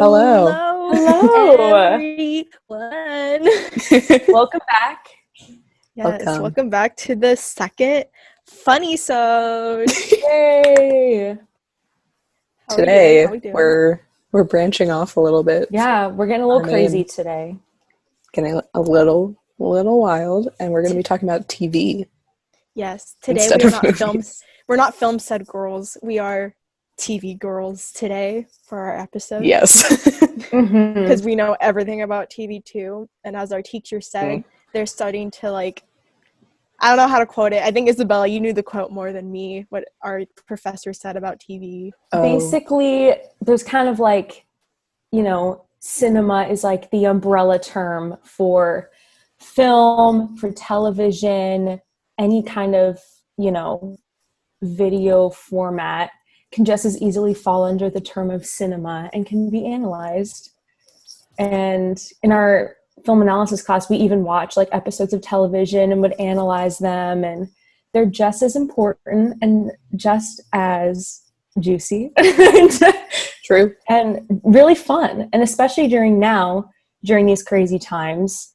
Hello. Hello. everyone. Welcome back. Yes, Welcome. welcome back to the second Funisode. Yay. How Today we doing? we're branching off a little bit. Yeah, we're getting a little Our crazy name. today. Getting a little wild, and we're going to be talking about TV. Yes, today Instead we're of not movies. we're not Funisode Gorls. We are TV Gorls today for our episode. Yes. Because we know everything about TV too. And as our teacher said, they're starting to I don't know how to quote it. I think Isabella, you knew the quote more than me, what our professor said about TV. Basically, there's kind of cinema is like the umbrella term for film, for television, any kind of, video format can just as easily fall under the term of cinema and can be analyzed. And in our film analysis class, we even watch episodes of television and would analyze them, and they're just as important and just as juicy. True. And really fun. And especially during these crazy times,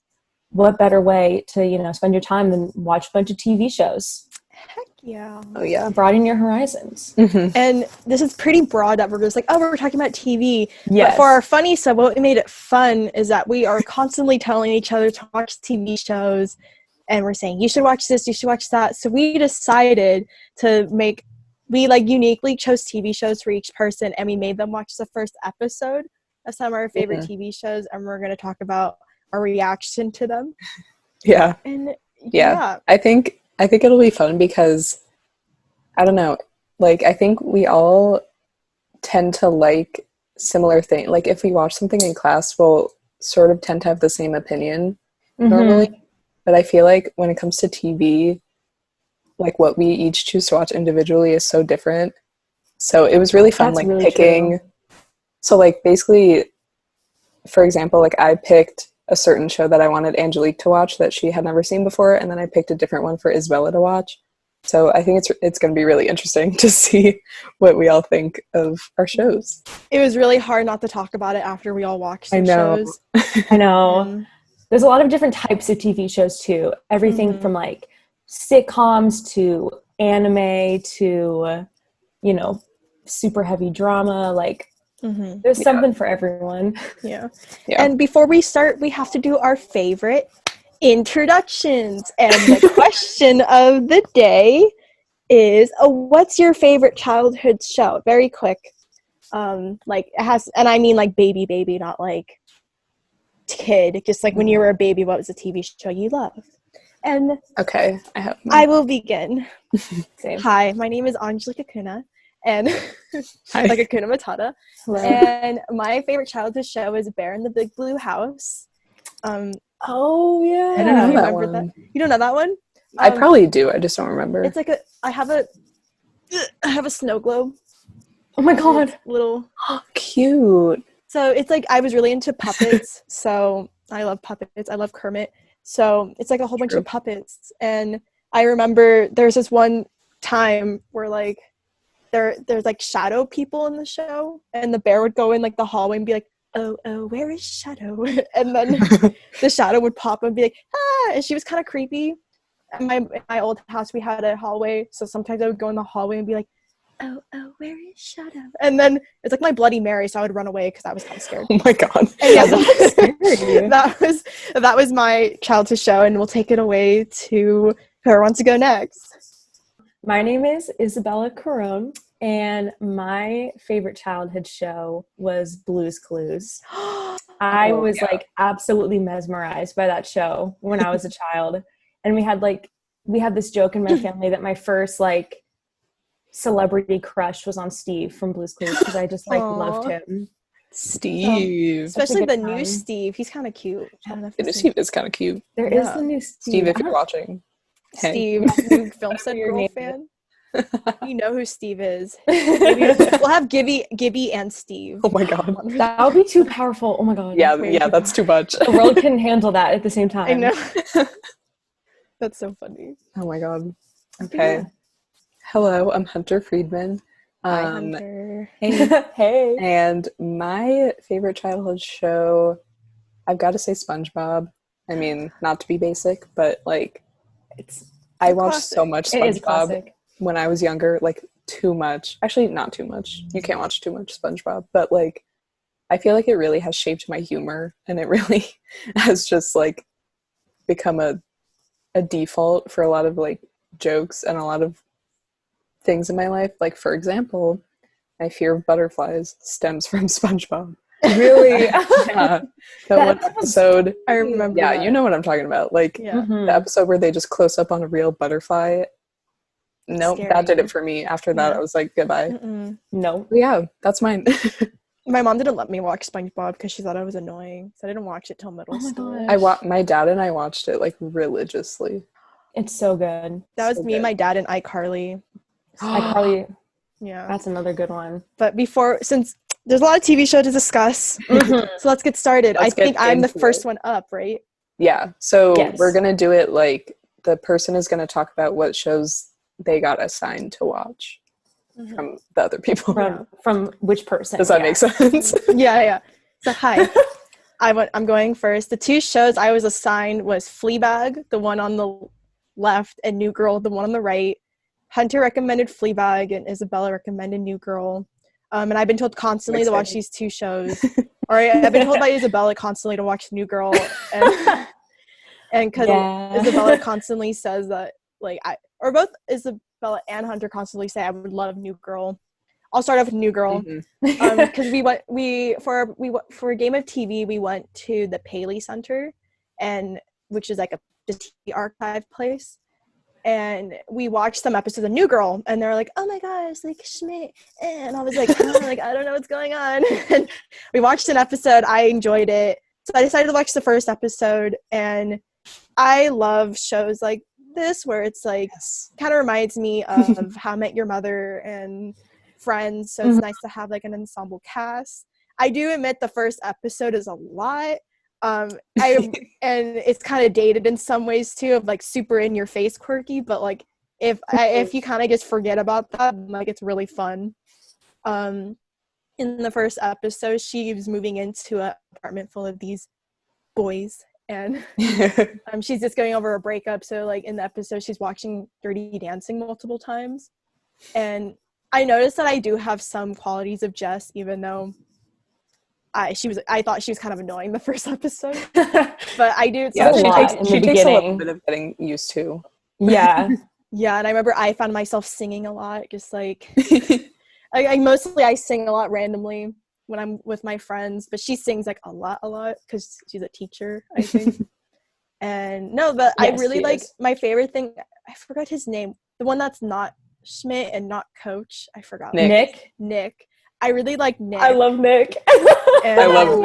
what better way to, spend your time than watch a bunch of TV shows? Heck yeah. Oh yeah. Broaden your horizons. Mm-hmm. And this is pretty broad that we're just we're talking about TV. Yes. But for our funny stuff, what made it fun is that we are constantly telling each other to watch TV shows, and we're saying, you should watch this, you should watch that. So we decided we uniquely chose TV shows for each person, and we made them watch the first episode of some of our favorite TV shows, and we're going to talk about our reaction to them. Yeah. And yeah. I think it'll be fun because, I don't know, I think we all tend to like similar things. Like, if we watch something in class, we'll sort of tend to have the same opinion normally. But I feel like when it comes to TV, what we each choose to watch individually is so different. So it was really fun, That's really picking. True. So, basically, for example, I picked a certain show that I wanted Angelique to watch that she had never seen before, and then I picked a different one for Isabella to watch. So I think it's going to be really interesting to see what we all think of our shows. It was really hard not to talk about it after we all watched the shows. I know. There's a lot of different types of TV shows too. Everything from sitcoms to anime to, super heavy drama. There's something for everyone. Yeah. And before we start, we have to do our favorite introductions. And the question of the day is, what's your favorite childhood show? Very quick. It has, and I mean baby, not kid. Just when you were a baby, what was a TV show you loved? And okay, I will begin. Same. Hi, my name is Angelica Kuna. And Hakuna Matata. Hello. And my favorite childhood show is Bear in the Big Blue House. Oh yeah. I don't know if you that remember one. that. You don't know that one? I probably do. I just don't remember. It's I have a snow globe. Oh my god. Little cute. So it's I was really into puppets. So I love puppets. I love Kermit. So it's a whole bunch of puppets. And I remember there's this one time where there's shadow people in the show, and the bear would go in the hallway and be oh, where is Shadow? And then the shadow would pop and be ah, and she was kind of creepy. In my old house, we had a hallway, so sometimes I would go in the hallway and be oh, where is Shadow? And then it's my Bloody Mary, so I would run away because I was kind of scared. Oh my god. And yeah, that was my childhood show, and we'll take it away to whoever wants to go next. My name is Isabella Caron, and my favorite childhood show was Blue's Clues. I was absolutely mesmerized by that show when I was a child. And we had this joke in my family that my first celebrity crush was on Steve from Blue's Clues, because I just loved him. Steve. Especially the new Steve. He's kind of cute. The new Steve is kind of cute. There is the new Steve. Steve, if you're watching. Hey. Steve, new Funisode Girl fan. You know who Steve is. We'll have Gibby and Steve. Oh my god. That would be too powerful. Oh my god. Yeah, that's too much. The world couldn't handle that at the same time. I know. That's so funny. Oh my god. Okay. Hello, I'm Hunter Friedman, Hi, Um, Hunter. hey. Hey. And my favorite childhood show, I've got to say SpongeBob. I mean, not to be basic, but like It's I a watched so classic. much it is a SpongeBob classic. when I was younger, like too much. Actually, not too much. You can't watch too much SpongeBob, but like I feel like it really has shaped my humor, and it really has just like become a default for a lot of like jokes and a lot of things in my life. Like for example, my fear of butterflies stems from SpongeBob. Really? Yeah, that one episode. I remember Yeah, that. you know what I'm talking about. Like Yeah. the episode where they just close up on a real butterfly. Nope, that did Scary. it for me. After that, Yeah. I was like, goodbye. Mm-mm. No. Yeah, that's mine. My mom didn't let me watch SpongeBob because she thought I was annoying, so I didn't watch it till middle Oh my school. gosh. My dad and I watched it like religiously. It's so good. That was So me, good. my dad, and iCarly. iCarly, Yeah. that's another good one. But since there's a lot of TV show to discuss, so let's get started. Let's I think get I'm the into first it. one up, right? Yeah, so Yes. we're gonna do it like the person is gonna talk about what shows they got assigned to watch from the other people. From which person? Does that make sense? Yeah. So hi, I'm going first. The two shows I was assigned was Fleabag, the one on the left, and New Girl, the one on the right. Hunter recommended Fleabag, and Isabella recommended New Girl. And I've been told constantly to watch these two shows. Or I've been told by Isabella constantly to watch New Girl, and because Isabella constantly says that, like, or both Isabella and Hunter constantly say I would love New Girl. I'll start off with New Girl, because for a game of TV we went to the Paley Center, and which is like a TV archive place, and we watched some episodes of New Girl, and they're like, oh my gosh, like Schmidt, and I was like, oh, like I don't know what's going on. And we watched an episode. I enjoyed it, so I decided to watch the first episode, and I love shows like this where it's like kind of reminds me of How I Met Your Mother and Friends, so it's nice to have like an ensemble cast. I do admit the first episode is a lot. And it's kind of dated in some ways too, of like super in your face quirky, but like if you kind of just forget about that, like it's really fun. In the first episode, she was moving into an apartment full of these boys, and she's just going over a breakup. So like in the episode, she's watching Dirty Dancing multiple times, and I noticed that I do have some qualities of Jess, even though I thought she was kind of annoying the first episode, but I do. Yeah, she takes a little bit of getting used to. Yeah. Yeah, and I remember I found myself singing a lot, just like mostly I sing a lot randomly when I'm with my friends, but she sings like a lot because she's a teacher, I think. And no, but yes, I really like my favorite thing. I forgot his name. The one that's not Schmidt and not Coach. I forgot. Nick. I really like Nick. I love Nick. I love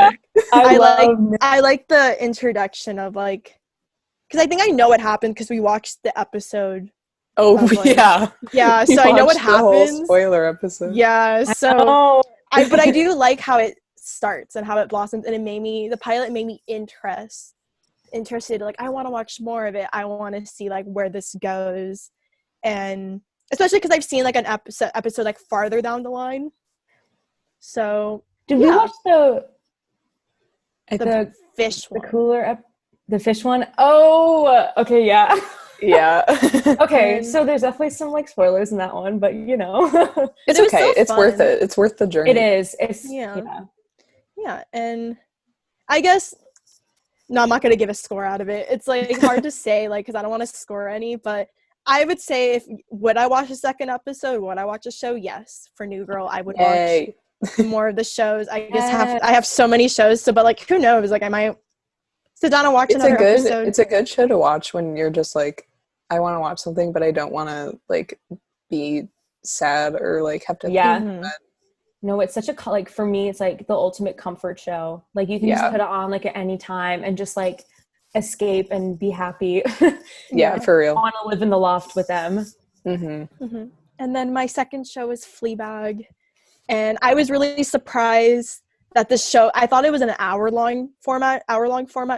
Nick. I like the introduction of like, because I think I know what happened because we watched the episode. Oh, like, yeah. So I know what happens. Whole spoiler episode. Yeah. So but I do like how it starts and how it blossoms, and the pilot made me interested. Like I want to watch more of it. I want to see like where this goes, and especially because I've seen like an episode like farther down the line. So did we watch the fish one? The fish one? Oh, okay, yeah. Yeah. Okay, so there's definitely some like spoilers in that one, but you know. It's okay. It's worth it. It's worth the journey. It is. Yeah, and I guess no, I'm not gonna give a score out of it. It's like hard to say, like, because I don't want to score any, but I would say would I watch a second episode? Would I watch a show? Yes. For New Girl, I would watch more of the shows. I have so many shows, so but like who knows? Like I might sit down and watch another episode. It's a good show to watch when you're just like, I want to watch something, but I don't want to like be sad or like have to think about it. No, it's such a like for me, it's like the ultimate comfort show. Like you can just put it on like at any time and just like escape and be happy. Yeah, for real. I want to live in the loft with them. And then my second show is Fleabag. And I was really surprised that this show, I thought it was an hour-long format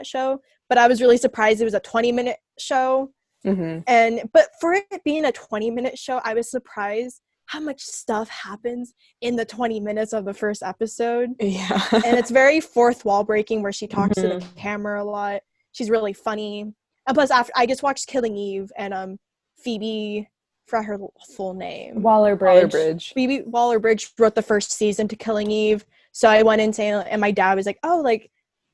show, but I was really surprised it was a 20-minute show. But for it being a 20-minute show, I was surprised how much stuff happens in the 20 minutes of the first episode. Yeah. And it's very fourth wall breaking, where she talks to the camera a lot. She's really funny. And plus, after I just watched Killing Eve, and Phoebe, for her full name, Waller-Bridge. Phoebe Waller-Bridge wrote the first season to Killing Eve. So I went into, and my dad was like, oh, like,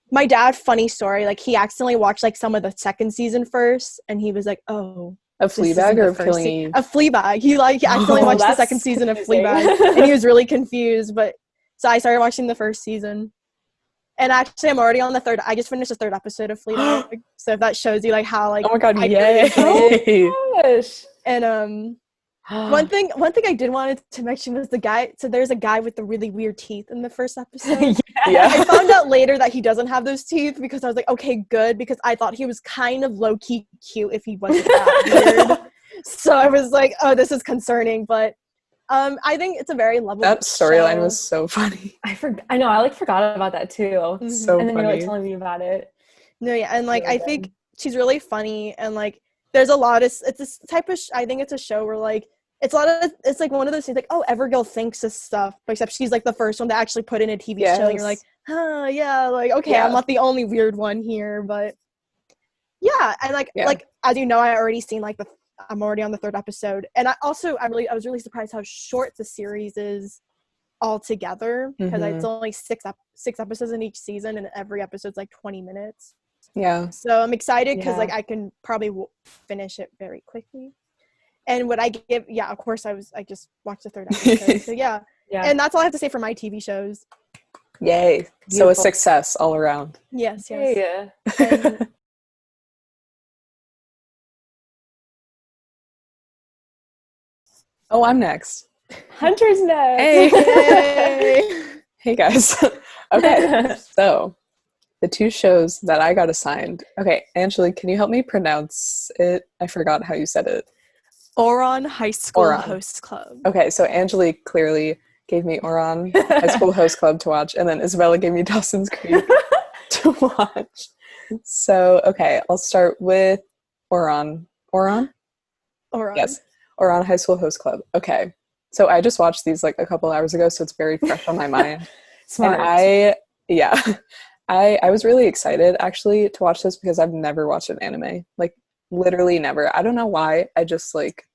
my dad, funny story, like, he accidentally watched like some of the second season first, and he was like, oh, A Fleabag or of Killing Eve? A Fleabag. He accidentally watched the second season of Fleabag, and he was really confused. But so I started watching the first season, and actually I'm already on the third. I just finished the third episode of Fleabag. So if that shows you like how like, oh my god, yay! Oh gosh. And one thing I did want to mention was the guy. So there's a guy with the really weird teeth in the first episode. Yeah. I found out later that he doesn't have those teeth, because I was like, okay, good, because I thought he was kind of low-key cute if he wasn't that weird. So I was like, oh, this is concerning, but I think it's a very lovable That storyline show. was so funny. I know, I like forgot about that too. Mm-hmm. So and then funny. you're like telling me about it. No, yeah, and like Really I good. think she's really funny, and like there's a lot of, it's this type of I think it's a show where like it's like one of those things like, oh, Evergirl thinks this stuff, but except she's like the first one to actually put in a TV show, and you're like, huh, yeah, like, okay, Yeah. I'm not the only weird one here, but yeah, and like as you know, I already seen like I'm already on the third episode, and I was really surprised how short the series is altogether, because it's only six episodes in each season, and every episode's like 20 minutes. Yeah. So I'm excited because Yeah. like I can probably finish it very quickly. And what I give, of course I just watched the third episode. So yeah. And that's all I have to say for my TV shows. Yay. So a success all around. Yes. Yeah. And Oh, I'm next. Hunter's next. Hey. Hey guys. Okay. So the two shows that I got assigned. Okay, Angela, can you help me pronounce it? I forgot how you said it. Oron High School Oron. Host Club. Okay, so Angelique clearly gave me Oron High School Host Club to watch, and then Isabella gave me Dawson's Creek to watch. So, okay, I'll start with Oron. Oron? Oron. Yes, Oron High School Host Club. Okay, so I just watched these like a couple hours ago, so it's very fresh on my mind. Smart. And I was really excited actually to watch this because I've never watched an anime. Like, literally never. I don't know why. I just like,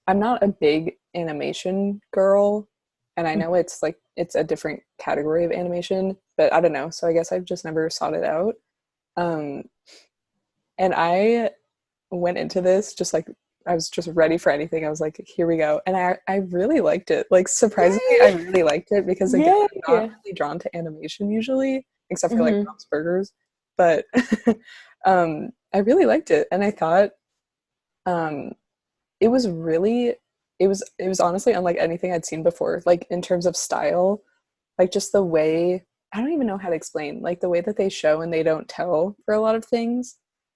I'm not a big animation girl, and I know it's like it's a different category of animation, but I don't know. So I guess I've just never sought it out. And I went into this just like I was just ready for anything. I was like, here we go. And I really liked it. Like, surprisingly, I really liked it because again, I'm not really drawn to animation usually, except for like Bob's Burgers. But I really liked it, and I thought it was honestly unlike anything I'd seen before, like in terms of style, like just the way, I don't even know how to explain, like the way that they show and they don't tell for a lot of things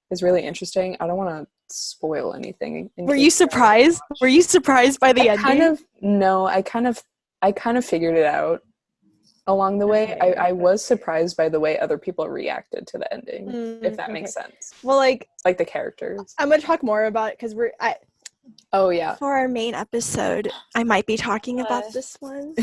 is really interesting. I don't want to spoil anything. Were you surprised? Were you surprised by the ending? I kind of figured it out along the way. I was surprised by the way other people reacted to the ending, if that makes sense. Well, like the characters. I'm gonna talk more about it because oh yeah, for our main episode I might be talking about this one.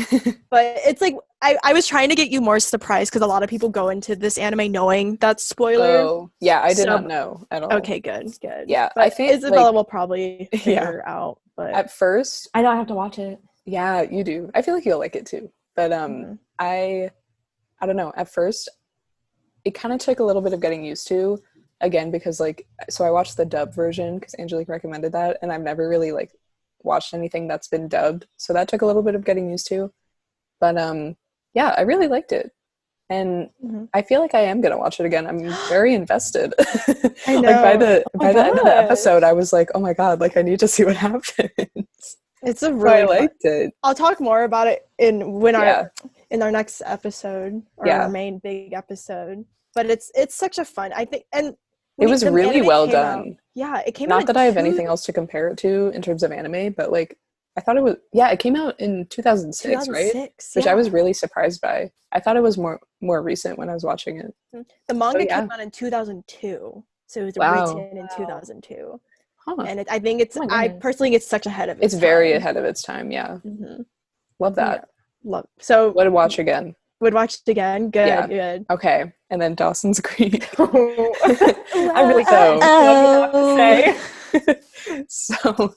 But it's like I was trying to get you more surprised because a lot of people go into this anime knowing that's spoiler. Oh yeah, I did not know at all. Okay, good. Yeah, but I think Isabella will probably figure out. But at first, I know I have to watch it. Yeah, you do. I feel like you'll like it too. But I don't know. At first, it kind of took a little bit of getting used to. Again, because so I watched the dub version because Angelique recommended that, and I've never really watched anything that's been dubbed, so that took a little bit of getting used to. But yeah, I really liked it, and I feel like I am gonna watch it again. I'm very invested. I know. By the end of the episode, I was like, oh my god, I need to see what happens. It's a really I liked it. I'll talk more about it in our next episode, or our main big episode. But it's such a fun, I think, and it was really well done. It came not out that I have anything else to compare it to in terms of anime, but I thought it was it came out in 2006, right? Which I was really surprised by. I thought it was more recent when I was watching it. The manga came out in 2002, so it was written in 2002. Huh. And I think it's, Oh my I goodness. personally think it's such ahead of its It's very time. ahead of its time. Yeah. Mhm. Love that. Love. So Would watch again. would watch it again. Good, Yeah. good. Okay. And then Dawson's Creek. I'm really So- what you have to say. So,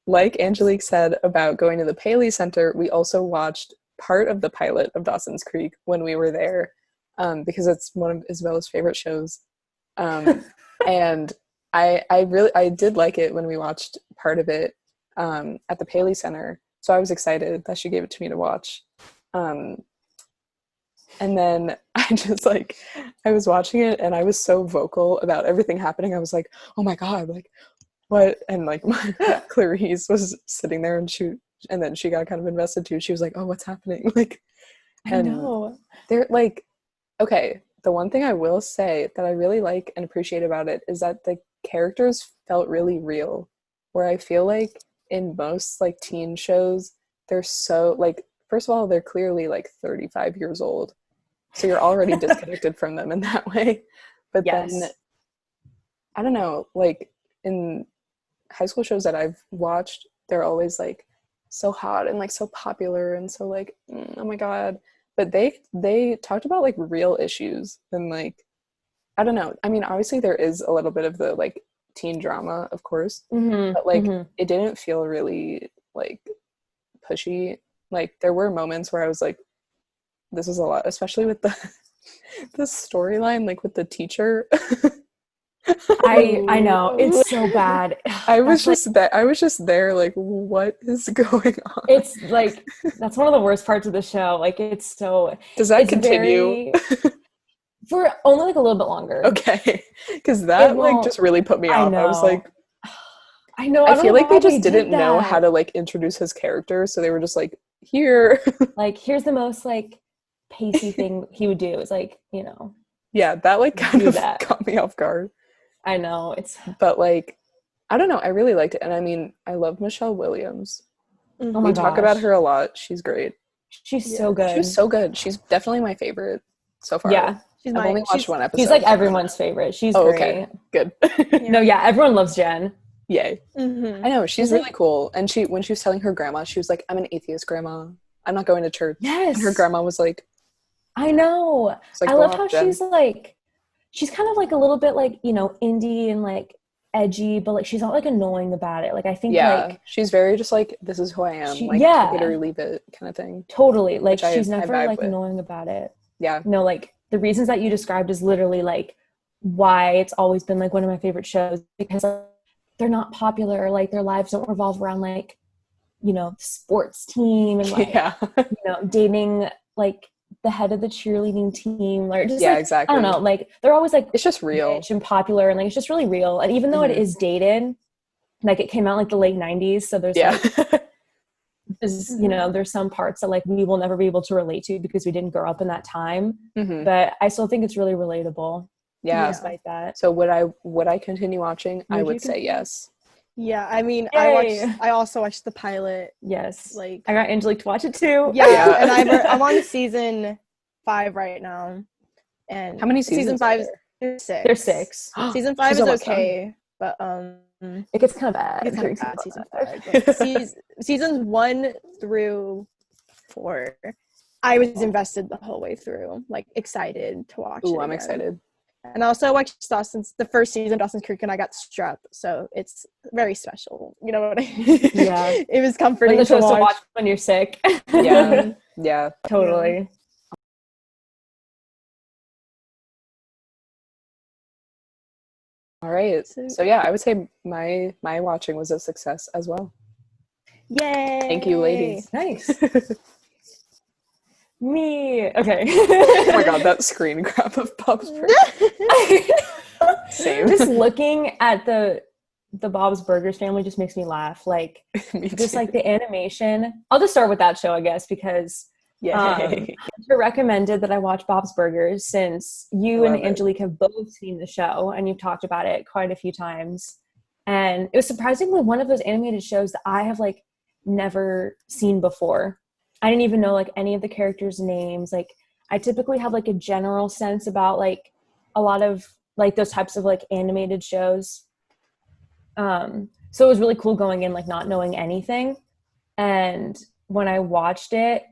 like Angelique said about going to the Paley Center, we also watched part of the pilot of Dawson's Creek when we were there, because it's one of Isabella's favorite shows. And I did like it when we watched part of it at the Paley Center. So I was excited that she gave it to me to watch. And then I was watching it and I was so vocal about everything happening. I was like, oh my God, like what? And like Clarice was sitting there and then she got kind of invested too. She was like, oh, what's happening? Like, I know. they're like, okay, the one thing I will say that I really like and appreciate about it is that the characters felt really real, where I feel like in most like teen shows, they're so like, first of all, they're clearly like 35 years old. So you're already disconnected from them in that way. But Yes. then, I don't know, like in high school shows that I've watched, they're always like so hot and like so popular and so like, oh my God. But they talked about like real issues and like, I don't know. I mean, obviously there is a little bit of the like teen drama, of course, but like it didn't feel really like pushy. Like there were moments where I was like, this is a lot, especially with the storyline, like with the teacher. I know, it's so bad. I was just there like, what is going on? It's like, that's one of the worst parts of the show. Like, it's so, Does that it's continue? for only like a little bit longer. Okay, because that like won't- just really put me I off. I was know. like, I know. I don't feel know like why they just did didn't know that. how to like introduce his character, so they were just like, here. Like, here's the most like pacey thing he would do. Is like, you know. Yeah, that like kind Do of that. caught me off guard. I know, it's. But like, I don't know, I really liked it. And I mean, I love Michelle Williams. Oh my We talk gosh. about her a lot. She's great. She's so good. She was so good. She's definitely my favorite so far. Yeah, She's I've only watched one episode. she's like everyone's favorite. She's great. Okay, good. No, yeah, everyone loves Jen. Yay. Mm-hmm. I know, she's She's really like- cool. And when she was telling her grandma, she was like, I'm an atheist grandma. I'm not going to church. Yes. And her grandma was like, I know. like, I "Go love off, how Jen." she's kind of like a little bit like, you know, indie and like edgy, but like she's not like annoying about it. Like I think Yeah, like she's very just like, this is who I am. She- like, yeah. take it or leave it kind of thing. totally like Which I she's never vibe like with. annoying about it. Yeah. No, like the reasons that you described is literally like why it's always been like one of my favorite shows, because they're not popular. Like their lives don't revolve around like, you know, the sports team and like, Yeah. you know, dating like the head of the cheerleading team, or just Yeah, like, exactly. I don't know, like they're always like It's just real. rich and popular, and like it's just really real. And even though it Mhm. is dated, like it came out like the late 90s, so there's Yeah. like you know, there's some parts that like we will never be able to relate to because we didn't grow up in that time, Mhm. but I still think it's really relatable Yeah. despite that. So would I continue watching? I Would would you say yes. Yeah, I mean, Yay. I also watched the pilot. Yes, Like, I got Angelique to watch it too. yeah, Yeah. and I'm on season 5 right now. And How many season seasons 5 are is there? there's 6. There's 6. Season 5 She's is almost okay, but It gets kind of bad. it's kind of during bad season five. 5. But seasons 1 through 4, I was invested the whole way through, like excited to watch it. Ooh, I'm again. excited. And also I watched the first season of Dawson's Creek, and I got strep, so it's very special. You know what I mean? Yeah. It was comforting When the to show's to watch. watch when you're sick. Yeah. Yeah. Totally. All right. So yeah, I would say my watching was a success as well. Yay! Thank you, ladies. Nice. Me. Okay. Oh my God, that screen grab of Bob's Burgers. Same. Just looking at the Bob's Burgers family just makes me laugh. Like Me just too. like the animation. I'll just start with that show, I guess, because Yay. you recommended that I watch Bob's Burgers, since you I and love it. Angelique have both seen the show and you've talked about it quite a few times. And it was surprisingly one of those animated shows that I have like never seen before. I didn't even know like any of the characters' names. Like I typically have like a general sense about like a lot of like those types of like animated shows. So it was really cool going in like not knowing anything. And when I watched it,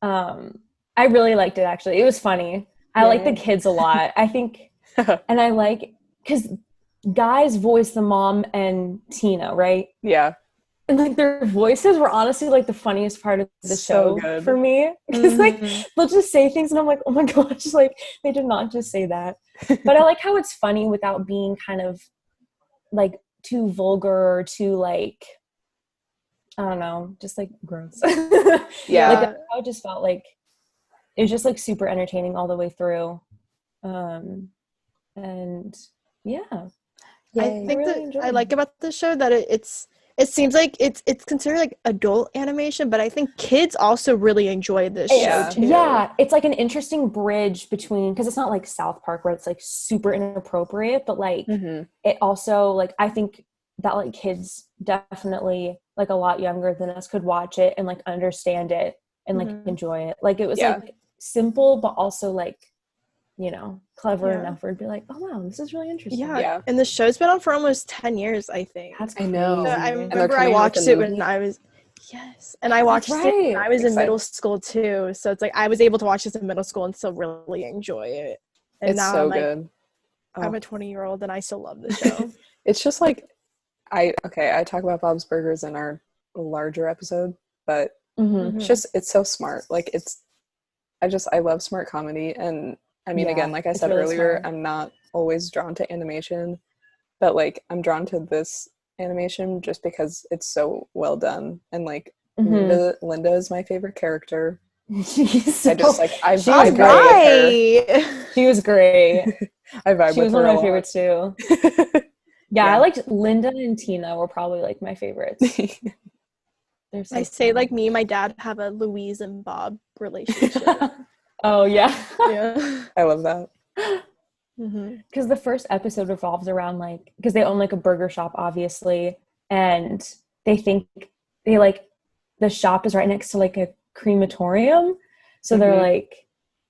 I really liked it actually. It was funny. I like the kids a lot. I think, and I like, because guys voice the mom and Tina, right? Yeah. And like their voices were honestly like the funniest part of the So show good. for me. Because like they'll just say things and I'm like, oh my gosh, like they did not just say that. But I like how it's funny without being kind of like too vulgar or too like, I don't know, just like gross. Yeah. Like I just felt like it was just like super entertaining all the way through. And yeah. I think really that I like about the show that it seems like it's considered like adult animation, but I think kids also really enjoy this show too. Yeah, it's like an interesting bridge between, because it's not like South Park where it's like super inappropriate, but like it also like I think that like kids definitely like a lot younger than us could watch it and like understand it and like enjoy it. Like it was like simple but also like, you know, clever enough where it'd be like, oh wow, this is really interesting. Yeah. And the show's been on for almost 10 years, I think. That's crazy. I know. So I remember I watched it when I was and I watched it when I was in middle school too. So it's like I was able to watch this in middle school and still really enjoy it. And It's now so I'm like, good. I'm a 20-year-old and I still love the show. It's just like I talk about Bob's Burgers in our larger episode, but it's so smart. Like I love smart comedy, and I mean, again, like I said really earlier, I'm not always drawn to animation, but like I'm drawn to this animation just because it's so well done, and like Linda is my favorite character. She's I just like I she was vibe with her. She was great. I vibe she with was her one of a my favorites too. Yeah, I liked Linda and Tina were probably like my favorites. I say like me and my dad have a Louise and Bob relationship. Oh yeah. I love that. Because the first episode revolves around like, because they own like a burger shop obviously, and they think they like the shop is right next to like a crematorium, so they're like,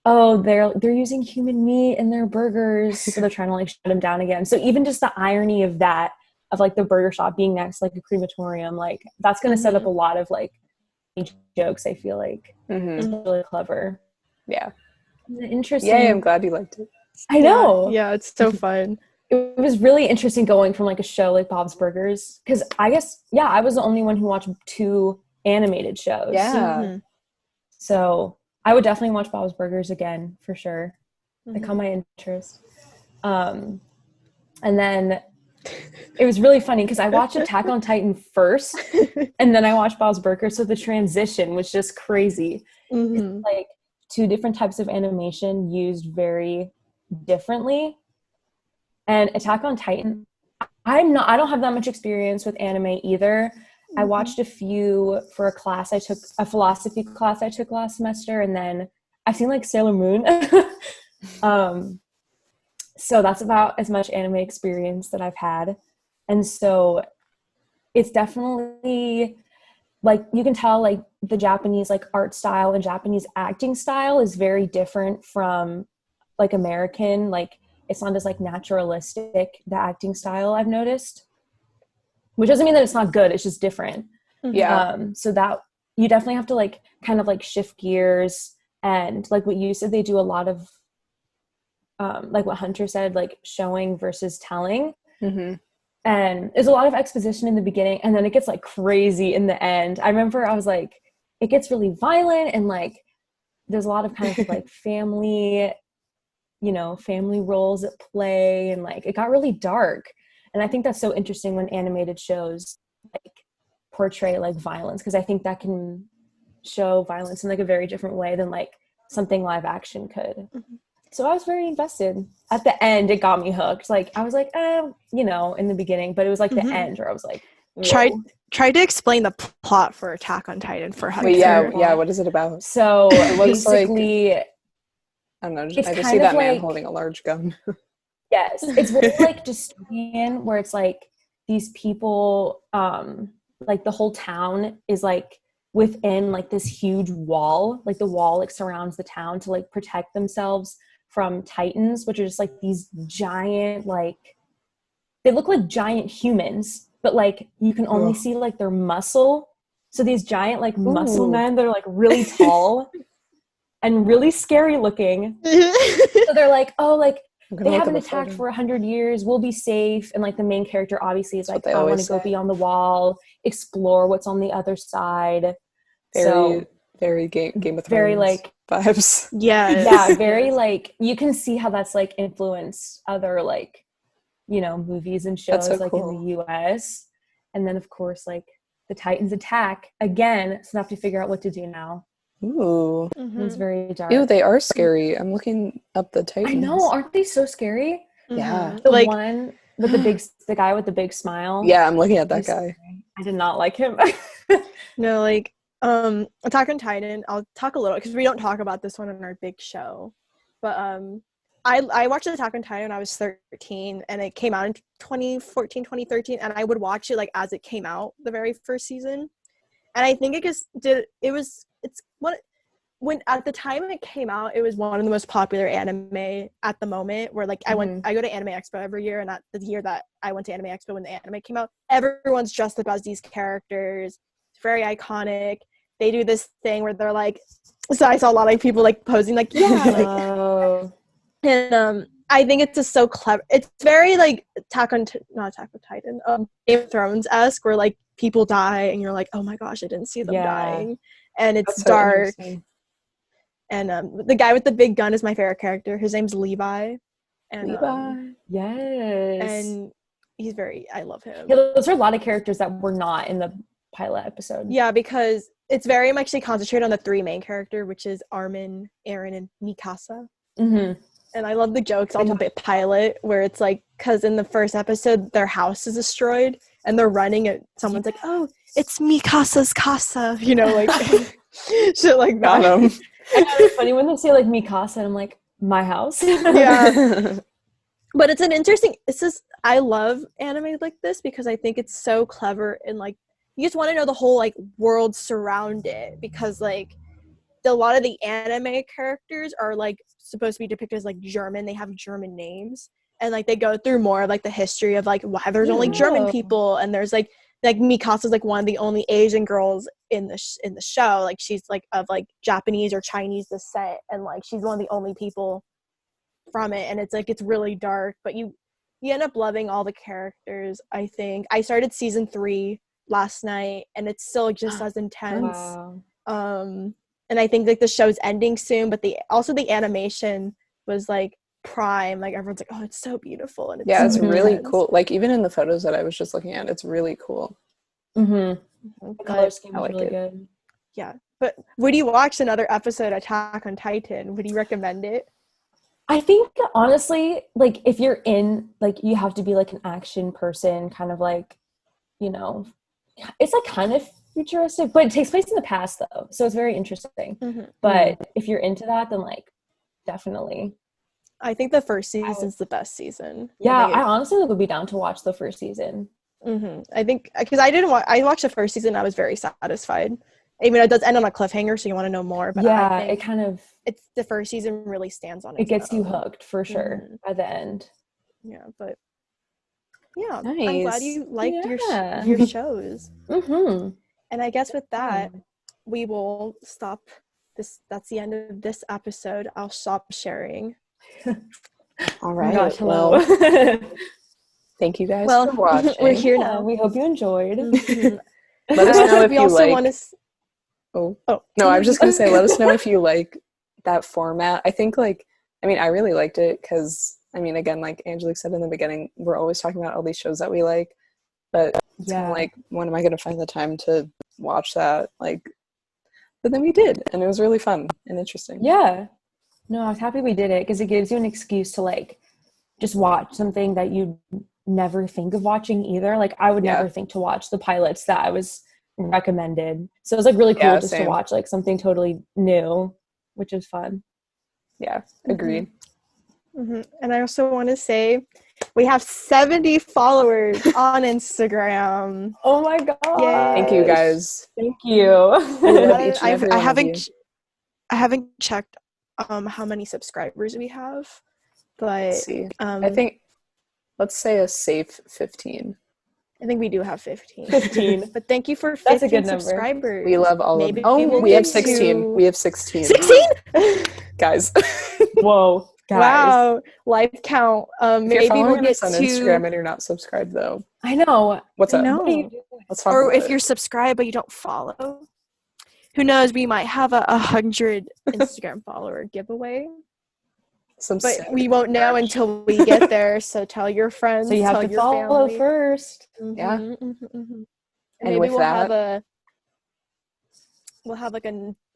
oh, they're using human meat in their burgers, so they're trying to like shut them down again. So even just the irony of that, of like the burger shop being next to like a crematorium, like that's going to set up a lot of like jokes. I feel like it's really clever. Yeah. Interesting. Yeah, I'm glad you liked it. I know. Yeah, it's so fun. It was really interesting going from like a show like Bob's Burgers, because I guess I was the only one who watched 2 animated shows. Yeah. So I would definitely watch Bob's Burgers again for sure. It caught my interest. And then it was really funny because I watched Attack on Titan first, and then I watched Bob's Burgers. So the transition was just crazy. It's like 2 different types of animation used very differently. And Attack on Titan, I don't have that much experience with anime either. I watched a few for a philosophy class I took last semester, and then I've seen like Sailor Moon. So that's about as much anime experience that I've had. And so it's definitely like, you can tell like the Japanese like art style and Japanese acting style is very different from like American. Like it's not as like naturalistic, the acting style, I've noticed, which doesn't mean that it's not good. It's just different. So that you definitely have to like kind of like shift gears, and like what you said, they do a lot of like what Hunter said, like showing versus telling. And there's a lot of exposition in the beginning, and then it gets like crazy in the end. I remember I was like, it gets really violent, and like there's a lot of kind of like family roles at play, and like it got really dark. And I think that's so interesting when animated shows like portray like violence, because I think that can show violence in like a very different way than like something live action could. So I was very invested. At the end, it got me hooked. Like I was like, in the beginning, but it was like the end where I was like, try to explain the plot for Attack on Titan for Hunter. Wait, yeah. What is it about? So basically, I don't know. I just see that man holding a large gun. Yes, it's very like dystopian, where it's like these people, like the whole town is like within like this huge wall. Like the wall like surrounds the town to like protect themselves from Titans, which are just like these giant, like they look like giant humans, but like you can only see like their muscle. So these giant like muscle men that are like really tall and really scary looking. So they're like, oh, like they haven't attacked for 100 years. We'll be safe. And like the main character obviously is like, I want to go beyond the wall, explore what's on the other side. Very Game of Thrones. Very like vibes. Yeah, very like you can see how that's like influenced other like, you know, movies and shows like in the US. And then of course like the Titans attack again, so I have to figure out what to do now. Ooh. It's very dark. Ew, they are scary. I'm looking up the Titans. I know, aren't they so scary? Yeah. The like, one with the guy with the big smile. Yeah, I'm looking at that guy. I did not like him. No, like Attack on Titan, I'll talk a little because we don't talk about this one in our big show. But I watched Attack on Titan when I was 13 and it came out in 2014, 2013, and I would watch it like as it came out, the very first season. And I think when at the time it came out, it was one of the most popular anime at the moment, where like I go to Anime Expo every year, and at the year that I went to Anime Expo when the anime came out, everyone's dressed up as these characters. It's very iconic. They do this thing where they're like, so I saw a lot of people like posing like, and I think it's just so clever. It's very like not Attack on Titan, Game of Thrones-esque, where like people die and you're like, oh my gosh, I didn't see them dying, and it's dark. And the guy with the big gun is my favorite character. His name's Levi. And yes, and he's I love him. Yeah, those are a lot of characters that were not in the pilot episode. Yeah, because it's very much they concentrate on the three main characters, which is Armin, Eren, and Mikasa. And I love the jokes on the pilot where it's like, because in the first episode their house is destroyed and they're running and someone's like, oh, it's Mikasa's casa, you know, like shit like that. It's funny when they say like Mikasa and I'm like, my house. Yeah. But it's just I love anime like this because I think it's so clever and like you just want to know the whole like world surround it, because like a lot of the anime characters are like supposed to be depicted as like German. They have German names, and like they go through more of like the history of like why there's only German people, and there's like Mikasa's like one of the only Asian girls in the show. Like she's like of like Japanese or Chinese descent, and like she's one of the only people from it. And it's like it's really dark, but you end up loving all the characters. I think I started season 3 last night, and it's still just as intense. Wow. And I think like the show's ending soon, but the animation was like prime. Like everyone's like, oh, it's so beautiful, and it's really cool. Like even in the photos that I was just looking at, it's really cool. The color scheme is really good. Yeah, but would you watch another episode of Attack on Titan? Would you recommend it? I think honestly, like if you're in, like you have to be like an action person, kind of like, you know, it's like kind of futuristic, but it takes place in the past though, so it's very interesting. But if you're into that, then like definitely. I think the first season's the best season. Yeah, I honestly would be down to watch the first season. I think because I watched the first season, I was very satisfied. I mean, it does end on a cliffhanger, so you want to know more. But yeah, I think it's the first season really stands on it gets you hooked for sure by the end. Yeah, but yeah, nice. I'm glad you liked your shows. And I guess with that, we will stop this. That's the end of this episode. I'll stop sharing. All right. Gosh, well, thank you guys for watching. We're here now. We hope you enjoyed. Let us know if you like. No, I was just gonna say, let us know if you like that format. I think I really liked it because again, like Angelique said in the beginning, we're always talking about all these shows that we like, but it's kind of like, when am I gonna find the time to watch that? Like, but then we did, and it was really fun and interesting. Yeah. No, I was happy we did it because it gives you an excuse to like just watch something that you never think of watching either. Like I would never think to watch the pilots that I was recommended. So it was like really cool just to watch like something totally new, which is fun. Yeah, agreed. And I also want to say we have 70 followers on Instagram. Oh my god. Thank you guys. Thank you. I haven't checked how many subscribers we have, but let's see. I think let's say a safe 15. I think we do have 15. 15. But thank you for 15 That's a good number. subscribers. We love all Maybe of them. Oh, we'll we have get 16. to- We have 16. 16? Guys. Whoa, guys. Wow. Life count. If you're Maybe following we'll get us on to Instagram and you're not subscribed, though, I know. what's I up? know. What are you doing? Let's talk Or about if it. you're subscribed but you don't follow. Who knows, we might have a 100 Instagram follower giveaway. Some But sick we won't know merch. until we get there. So tell your friends, So you have tell to your follow family. first. Yeah. And And maybe with we'll have that- like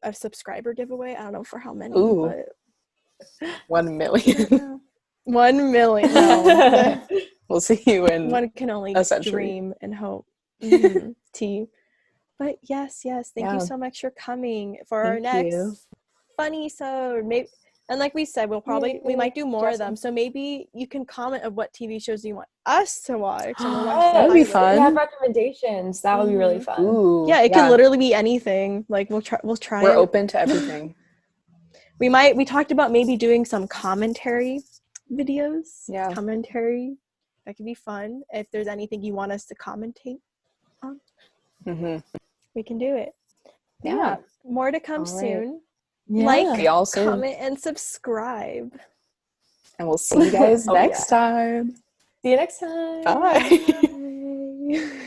a subscriber giveaway. I don't know for how many, Ooh. but 1 million. 1 million. No. We'll see you in One can only a century. dream and hope. Mhm. T. But yes, thank Yeah. you so much for coming for our Thank next you. Funisode. Maybe, and like we said, we might do more of them. Awesome. So maybe you can comment of what TV shows you want us to watch. And we'll watch Oh, That would be pilot. fun. We have recommendations. That would be really Mhm. fun. Ooh. Yeah, it can literally be anything. Like we'll try. We're and- open to everything. We talked about maybe doing some commentary videos. Yeah. Commentary. That could be fun. If there's anything you want us to commentate on, Mm-hmm. we can do it. Yeah. More to come All right. soon. Yeah. Like, See y'all soon. comment, and subscribe. And we'll see you guys Oh, next time. See you next time. Bye. Bye.